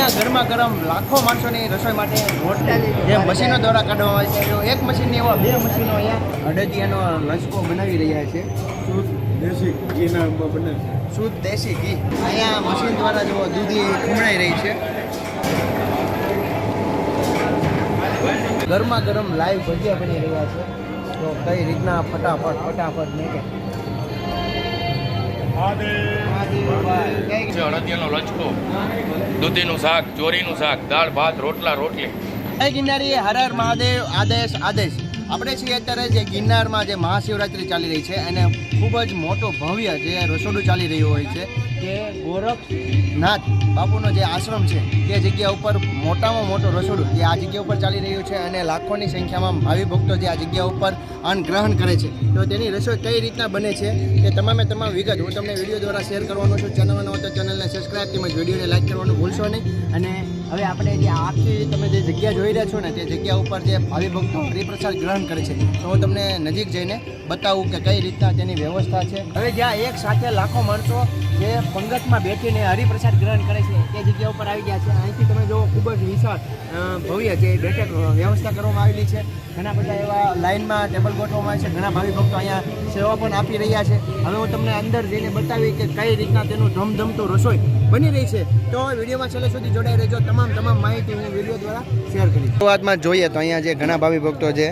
અહીંયા ગરમા ગરમ લાખો માણસોની રસોઈ માટે જે મશીનો દ્વારા કાઢવામાં આવે છે એક મશીનની એવા બે મશીનો અહીંયા અડદિયાનો લચકો બનાવી રહ્યા છે શુદ્ધ દેશી ઘીના બને શુદ્ધ દેશી ઘી અહીંયા મશીન દ્વારા જો દૂધી ખમણાઈ રહી છે ગરમા ગરમ લાઈવ ભજીયા બની રહ્યા છે તો કઈ રીતના ફટાફટ ને કે અડદિયાનો લચકો, દૂધીનું શાક, ચોરીનું શાક, દાળ ભાત, રોટલા રોટલી. ગિરનારી હર હર મહાદેવ આદેશ આપણે છીએ અત્યારે જે ગિરનારમાં જે મહાશિવરાત્રિ ચાલી રહી છે અને ખૂબ જ મોટો ભવ્ય જે રસોડું ચાલી રહ્યું હોય છે કે ગોરખનાથ બાપુનો જે આશ્રમ છે તે જગ્યા ઉપર મોટામાં મોટો રસોડું જે આ જગ્યા ઉપર ચાલી રહ્યું છે અને લાખોની સંખ્યામાં ભાવિ ભક્તો જે આ જગ્યા ઉપર અન્ન ગ્રહણ કરે છે તો તેની રસોઈ કઈ રીતના બને છે તે તમામ વિગત હું તમને વિડીયો દ્વારા શેર કરવાનો છું. ચેનલમાં હોય તો ચેનલને સબસ્ક્રાઈબ તેમજ વિડીયોને લાઈક કરવાનું ભૂલશો નહીં. અને હવે આપણે જે આખી તમે જે જગ્યા જોઈ રહ્યા છો ને તે જગ્યા ઉપર જે ભાવિ ભક્તો હરિપ્રસાદ ગ્રહણ કરે છે તો હું તમને નજીક જઈને બતાવું કે કઈ રીતના તેની વ્યવસ્થા છે. હવે જ્યાં એક સાથે લાખો માણસો જે પંગતમાં બેઠીને હરિપ્રસાદ ગ્રહણ કરે છે તે જગ્યા ઉપર આવી ગયા છે. અહીંથી તમે જુઓ ખૂબ જ વિશાળ ભવ્ય જે બેઠક વ્યવસ્થા કરવામાં આવેલી છે. ઘણા બધા એવા લાઇનમાં ટેબલ ગોઠવવામાં આવે છે. ઘણા ભાવિ ભક્તો અહીંયા સેવા પણ આપી રહ્યા છે. હવે હું તમને અંદર જઈને બતાવી કે કઈ રીતના તેનું ધમધમતું રસોઈ બની રહી છે તો વિડીયોમાં છેલ્લે સુધી જોડાઈ રહેજો. તમામ માહિતી હું વિડીયો દ્વારા શેર કરીશ. શરૂઆતમાં જોઈએ તો અહીંયા જે ઘણા ભાવિ ભક્તો છે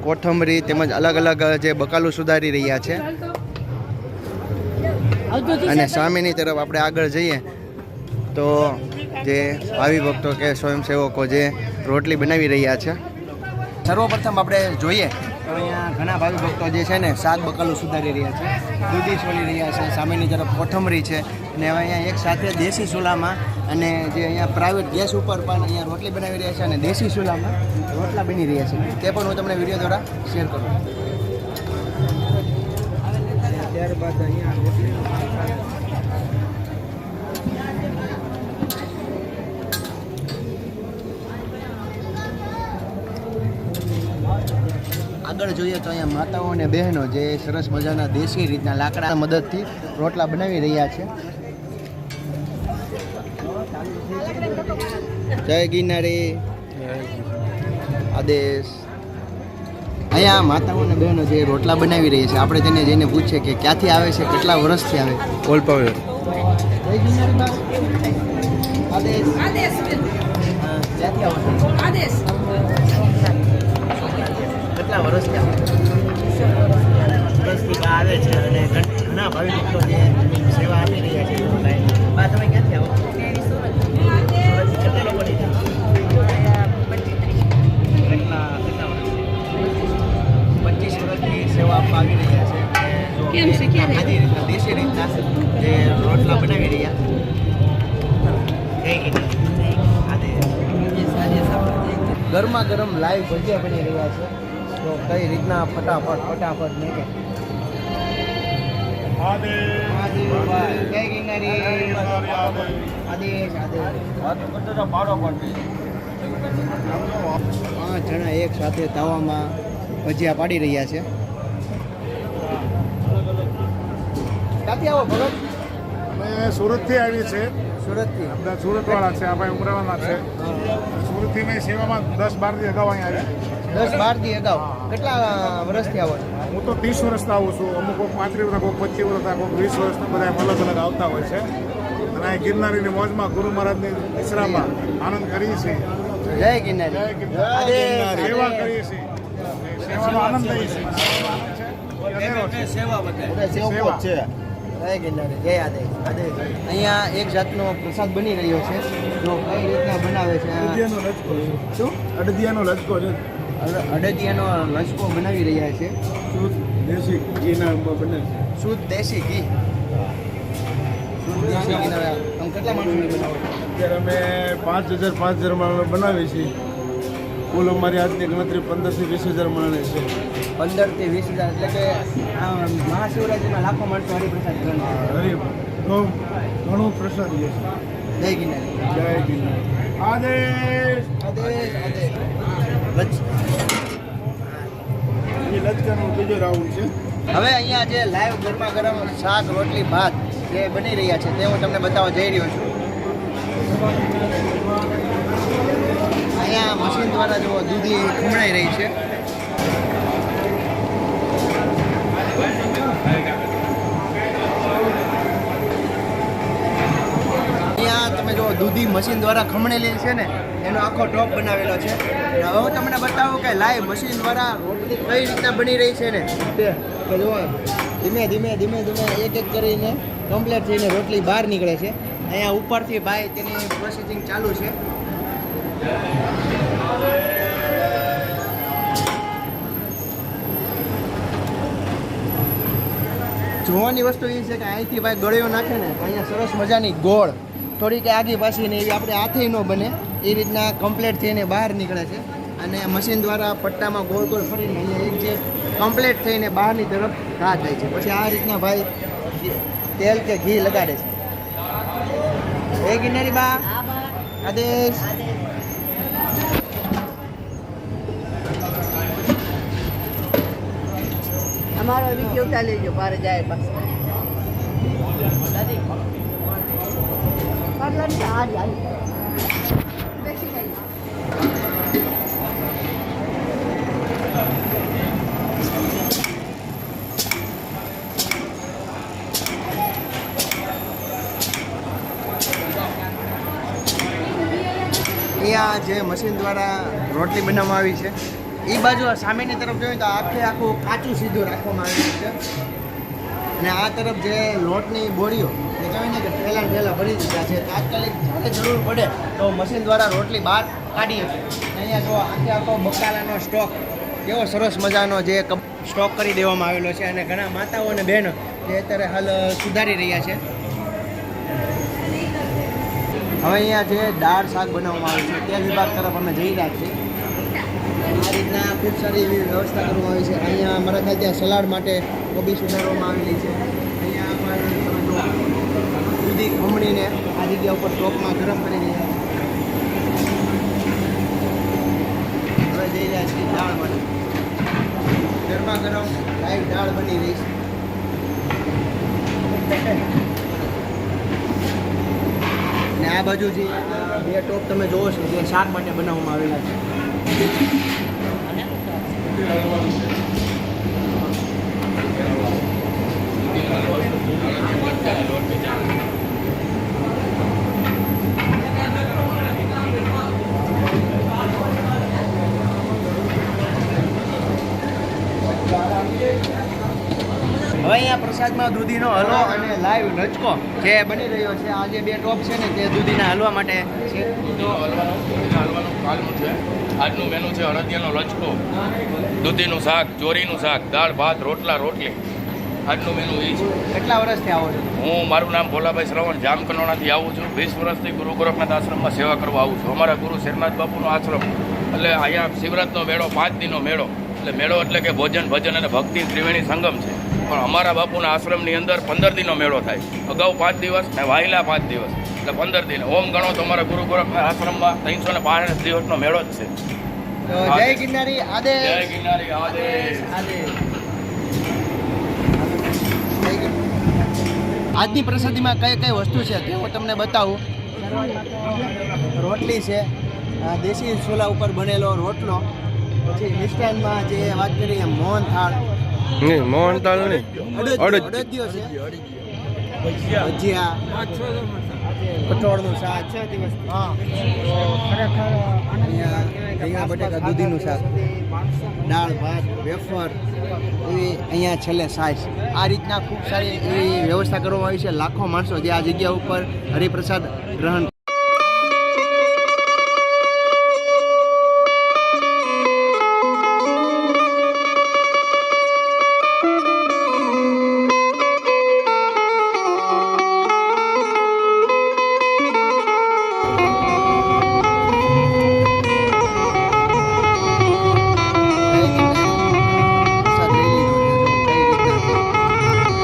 કોથમરી તેમજ અલગ જે બકાલું સુધારી રહ્યા છે અને સામેની તરફ આપણે આગળ જઈએ તો જે ભાવિ ભક્તો કે સ્વયંસેવકો જે રોટલી બનાવી રહ્યા છે. સર્વપ્રથમ આપણે જોઈએ તો અહીંયા ઘણા ભાવિ ભક્તો જે છે ને શાક બકાલું સુધારી રહ્યા છે, દૂધી છોલી રહ્યા છે, સામેની તરફ કોથમરી છે અને હવે અહીંયા એક સાથે દેશી ચૂલામાં અને જે અહીંયા પ્રાઇવેટ ગેસ ઉપર પણ અહીંયા રોટલી બનાવી રહ્યા છે અને દેશી ચૂલામાં રોટલા બની રહ્યા છે તે પણ હું તમને વિડીયો દ્વારા શેર કરું. ત્યારબાદ અહીંયા રોટલી આગળ જોઈએ તો અહીંયા માતાઓ અને બહેનો જે સરસ મજાના દેશી રીતના લાકડા મદદથી રોટલા બનાવી રહ્યા છે. જય ગિરનારી આદેશ. અહીંયા માતાઓ અને બહેનો જે રોટલા બનાવી રહી છે આપણે તેને જઈને પૂછીએ કે ક્યાંથી આવે છે, કેટલા વર્ષથી આવે. કોલપાવેર. જય ગિરનારી બા. આદેશ ક્યાંથી આવો છો? આદેશ કેટલા વર્ષથી આવે છે અને ઘણા ભાવિ ભક્તો જે સેવા આપી રહ્યા છે બા તમે ક્યાંથી આવો? કેટલા લોકોની છે? કેટલા વર્ષ? 25 વર્ષથી સેવા આપવા આવી રહ્યા છે. સાદી રીતના દેશી રીતના જે રોટલા બનાવી રહ્યા. ગરમા ગરમ લાઈવ ભજીયા બની રહ્યા છે તો કઈ રીતના ફટાફટ ને કે જય ગિરનારી આદેશ. 5 જણા એક સાથે તાવામાં ભજીયા પાડી રહ્યા છે. ક્યાંથી આવો ભગત? અમે સુરતથી આવી છે. સુરતથી? બધા સુરતવાળા છે. આ ભાઈ ઉમરાવાના છે. સુરતથી મેં સેવામાં 10-12 દી અગાઉ અહીંયા આવ્યા. 10-12 દી અગાઉ. કેટલા વર્ષથી આવો છો? હું તો 30 વર્ષથી આવું છું. અમુક કોઈક 35 વર્ષ, કોઈક 25 વર્ષ, કોઈક 20 વર્ષના બધા અલગ અલગ આવતા હોય છે અને અહીં ગિરનારીની મોજમાં ગુરુ મહારાજની વિશ્રામમાં આનંદ કરીએ છીએ. જય ગિરનારી. સેવા કરીએ છીએ. સેવાનો આનંદ લઈએ છીએ. સેવા છે. જય ગિરનારી. જય આદેશ. અહીંયા એક જાતનો પ્રસાદ બની રહ્યો છે જો કઈ રીતના બનાવે છે. શું? અડદિયાનો લચકો છે. અડદિયાનો લચકો બનાવી રહ્યા છે. શુદ્ધ દેશી ઘીના બને શુદ્ધ દેશી ઘી. શુદ્ધ દેશી ઘીના તમે કેટલા માણસોની બનાવો? અત્યારે અમે 5,000 માણસો બનાવીએ છીએ. કુલ અમારી આજની ગણતરી 15,000 થી 20,000 માણસ છે. 15,000 થી 20,000 એટલે કે મહાશિવરાત્રિમાં લાખો માણસો હરિપ્રસાદ ગ્રહણ કરે. ઘણું પ્રસાદ છે. જય ગિરનારી. જય ગિરનારી. આદેશ લચકાનો બીજો રાઉન્ડ છે. હવે અહીંયા જે લાઈવ ગરમા ગરમ શાક રોટલી ભાત જે બની રહ્યા છે તે હું તમને બતાવવા જઈ રહ્યો છું. અહીંયા મશીન દ્વારા જો દૂધી ખમણાઈ રહી છે. અહીંયા તમે જો દૂધી મશીન દ્વારા ખમણેલી છે ને એનો આખો ટોપ બનાવેલો છે. હવે હું તમને બતાવું કે લાઈવ મશીન દ્વારા રોટલી કઈ રીતના બની રહી છે ને કે જો ધીમે ધીમે ધીમે ધીમે એક એક કરીને કમ્પ્લીટ થઈને રોટલી બહાર નીકળે છે. અહીંયા ઉપરથી ભાઈ તેની પ્રોસેસિંગ ચાલુ છે. જોવાની વસ્તુ એ છે કે અહીંથી ભાઈ ગળ્યો નાખે ને અહીંયા સરસ મજાની ગોળ થોડીક આગી પાછી ને એવી આપણે હાથે ન બને એ રીતના કમ્પ્લીટ થઈને બહાર નીકળે છે. અને મશીન દ્વારા પટ્ટામાં ગોળ ગોળ ફરીને અહીંયા એક જે કમ્પ્લીટ થઈને બહારની તરફ ઘા થાય છે. પછી આ રીતના ભાઈ તેલ કે ઘી લગાડે છે. એ ગિરનારી બા આદેશ. અમારો વિડીયો ઉતારી લેજો બહાર જાય બસ અહીંયા જે મશીન દ્વારા રોટલી બનાવવામાં આવી છે એ બાજુ સામેની તરફ જોઈએ તો આખું કાચું સીધું રાખવામાં આવેલું છે. અને આ તરફ જે લોટની બોરીઓ એ કહેવાય ને કે પહેલાં ભરી દીધા છે. તાત્કાલિક જ્યારે જરૂર પડે તો મશીન દ્વારા રોટલી બહાર કાઢીએ છીએ. અહીંયા જો આખો બકાલાનો સ્ટોક કેવો સરસ મજાનો જે સ્ટોક કરી દેવામાં આવેલો છે. અને ઘણા માતાઓ અને બહેનો જે અત્યારે હાલ સુધારી રહ્યા છે. હવે અહીંયા જે દાળ શાક બનાવવામાં આવે છે તે વિભાગ તરફ અમે જઈ રહ્યા છીએ. આ રીતના ખૂબ સારી એવી વ્યવસ્થા કરવામાં આવી છે. અહીંયા મારા ખ્યાલ ત્યાં સલાડ માટે કોબી સુધારવામાં આવેલી છે. અહીંયા પણ દૂધી ખમણીને આ જગ્યા ઉપર ટોપમાં ગરમ કરી રહ્યા. હવે જઈ રહ્યા છીએ દાળ માટે. ગરમા ગરમ લાઈવ દાળ બની રહી છે. ને આ બાજુ જે બે ટોપ તમે જોવો છો જે શાક માટે બનાવવામાં આવેલા છે. હવે અહીંયા પ્રસાદમાં દૂધીનો હલવો અને લાઈવ લચકો જે બની રહ્યો છે. આ જે બે ટોપ છે ને તે દૂધીના હલવા માટે છે. તો હલવાનું કાલનું છે. આજનું મેનુ છે અડદિયાનો લચકો, દૂધીનું શાક, ચોરીનું શાક, દાળ ભાત, રોટલા રોટલી. આજનું મેનુ એ છે. કેટલા વર્ષથી આવો છો? મારું નામ ભોલાભાઈ શ્રવણ જામકનોડાથી આવું છું. 20 વર્ષથી ગુરુ ગોરખનાથ આશ્રમમાં સેવા કરવા આવું છું. અમારા ગુરુ શેરનાથ બાપુનો આશ્રમ એટલે અહીંયા શિવરાત્રનો મેળો 5 દિનનો મેળો. એટલે મેળો એટલે કે ભોજન ભજન અને ભક્તિ ત્રિવેણી સંગમ છે. પણ અમારા બાપુના આશ્રમની અંદર 15 દિનનો મેળો થાય. અગાઉ 5 દિવસ ને વાયલા 5 દિવસ એટલે 15 દિન. ઓમ ગણો તો અમારા ગુરુ ગોરખનાથ આશ્રમમાં 365 દિવસનો મેળો જ છે. તો જય ગિરનારી આદેશ. જય ગિરનારી આદેશ. આજની પ્રસાદીમાં કઈ કઈ વસ્તુ છે તે હું તમને બતાવું. રોટલી છે, દેશી ચોલા ઉપર બનેલો રોટલો. પછી મિષ્ટાનમાં જે વાત કરીએ મોહન થાળ, અડદિયો છે, ભજીયા, કઠોળનું શાક, અહીંયા રીંગણા બટેકા દૂધીનું શાક, દાળ ભાત, વેફર એવી અહીંયા છેલ્લે છાશ. આ રીતના ખૂબ સારી એવી વ્યવસ્થા કરવામાં આવી છે. લાખો માણસો જે આ જગ્યા ઉપર હરિપ્રસાદ ગ્રહણ.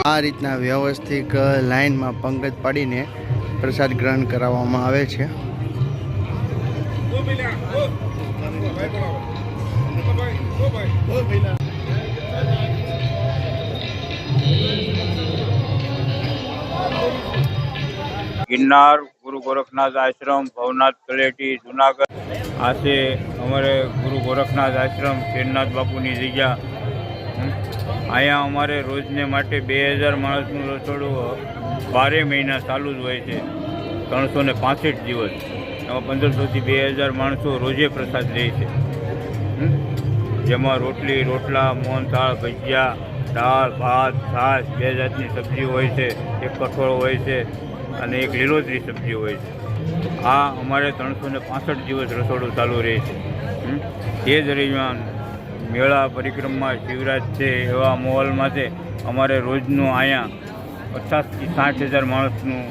આ રીતના વ્યવસ્થિત લાઇનમાં પંગત પાડીને પ્રસાદ ગ્રહણ કરાવવામાં આવે છે. ગિરનાર ગુરુ ગોરખનાથ આશ્રમ ભવનાથ તળેટી જુનાગઢ. આ છે અમારે ગુરુ ગોરખનાથ આશ્રમ શેરનાથ બાપુની જગ્યા. અહીંયા અમારે રોજને માટે 2000 માણસનું રસોડું 12 મહિના ચાલુ જ હોય છે, 365 દિવસ. એમાં 1500થી 2000 માણસો રોજે પ્રસાદ લે છે. જેમાં રોટલી, રોટલા, મોહનથાળ, ભજીયા, દાળ, ભાત, છાશ, 2 જાતની સબ્જી હોય છે, એક કઠોળ હોય છે અને એક લીલોતરી સબ્જી હોય છે. આ અમારે 365 દિવસ રસોડું ચાલુ રહે છે. તે દરમિયાન મેળા પરિક્રમા શિવરાજ છે એવા માહોલમાંથી અમારે રોજનું અહીંયા 50થી 60 હજાર માણસનું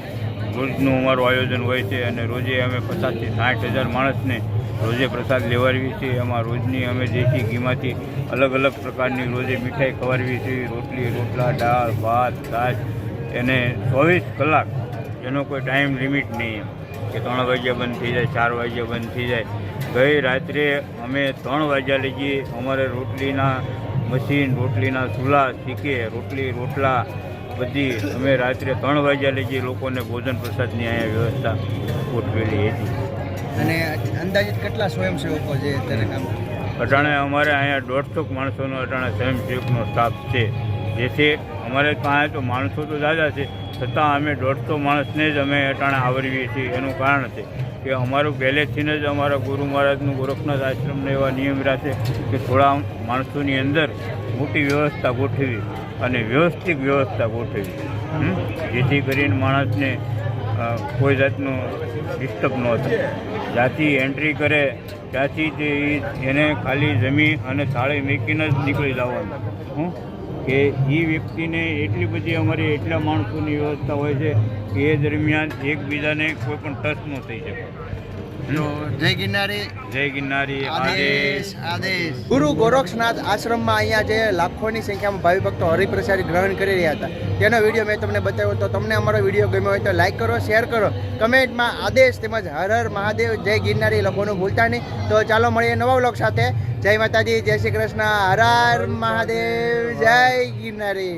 રોજનું અમારું આયોજન હોય છે અને રોજે અમે 50થી 60 હજાર માણસને રોજે પ્રસાદ લેવાડવી છે. એમાં રોજની અમે દેશી ઘીમાંથી અલગ અલગ પ્રકારની રોજે મીઠાઈ ખવડાવી છે, રોટલી, રોટલા, દાળ, ભાત, છાશ. એને 24 કલાક, એનો કોઈ ટાઈમ લિમિટ નહીં કે 3 વાગ્યા બંધ થઈ જાય, 4 વાગ્યા બંધ થઈ જાય. ગઈ રાત્રે અમે 3 વાગ્યા લગી અમારે રોટલીના મશીન, રોટલીના ચૂલા, શીખે રોટલી, રોટલા બધી અમે રાત્રે 3 વાગ્યા લગી લોકોને ભોજન પ્રસાદની અહીંયા વ્યવસ્થા ગોઠવેલી હતી. અને અંદાજિત કેટલા સ્વયંસેવકો છે અત્યારે કામ? અટાણે અમારે અહીંયા 150 માણસોનો અટાણે સ્વયંસેવકનો સ્ટાફ છે. જેથી અમારે ત્યાં તો માણસો તો દાદા છે, છતાં અમે 150 માણસને જ અમે અટાણે આવરીએ છીએ. એનું કારણ છે કે અમારું પહેલેથી જ અમારા ગુરુ મહારાજનું ગોરખનાથ આશ્રમને એવા નિયમ રાખે કે થોડા માણસોની અંદર મોટી વ્યવસ્થા ગોઠવી અને વ્યવસ્થિત વ્યવસ્થા ગોઠવી, જેથી કરીને માણસને કોઈ જાતનું ડિસ્ટર્બ ન થાય. જ્યાંથી એન્ટ્રી કરે ત્યાંથી જ એને ખાલી જમી અને થાળી મૂકીને જ નીકળી જવાનું. કે એ વ્યક્તિને એટલી બધી અમારી એટલા માણસોની વ્યવસ્થા હોય છે કે એ દરમિયાન એકબીજાને કોઈ પણ ટચ ન થઈ શકે. જય ગિરનારી, જય ગિરનારી, આદેશ આદેશ. ગુરુ ગોરખનાથ આશ્રમમાં અહીંયા જે લાખોની સંખ્યામાં ભાવિ ભક્તો હરિપ્રસાદ ગ્રહણ કરી રહ્યા હતા તેનો વિડીયો મેં તમને બતાવ્યો. તો તમને અમારો વિડીયો ગમ્યો હોય તો લાઈક કરો, શેર કરો, કમેન્ટમાં આદેશ તેમજ હર હર મહાદેવ, જય ગિરનારી લખવાનું ભૂલતા નહીં. તો ચાલો મળીએ નવા વ્લોગ સાથે. જય માતાજી, જય શ્રી કૃષ્ણ, હર હર મહાદેવ, જય ગિરનારી.